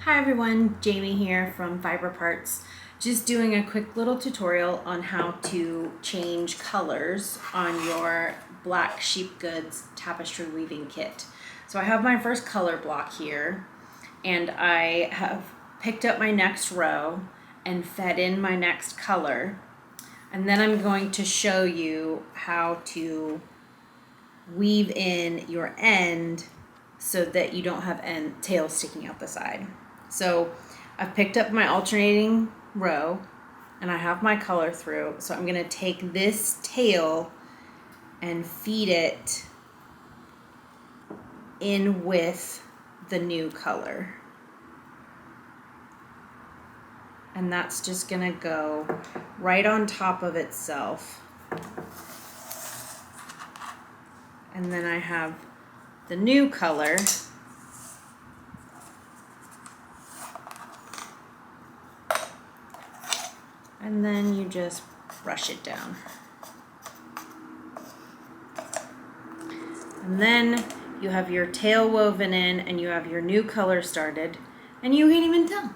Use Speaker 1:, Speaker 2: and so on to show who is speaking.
Speaker 1: Hi everyone, Jamie here from Fiber Parts. Just doing a quick little tutorial on how to change colors on your black sheep goods tapestry weaving kit. So I have my first color block here, and I have picked up my next row and fed in my next color. And then I'm going to show you how to weave in your end so that you don't have tails sticking out the side. So I've picked up my alternating row and I have my color through. So I'm going to take this tail and feed it in with the new color. And that's just going to go right on top of itself. And then I have the new color. And then you just brush it down. And then you have your tail woven in and you have your new color started, and you can't even tell.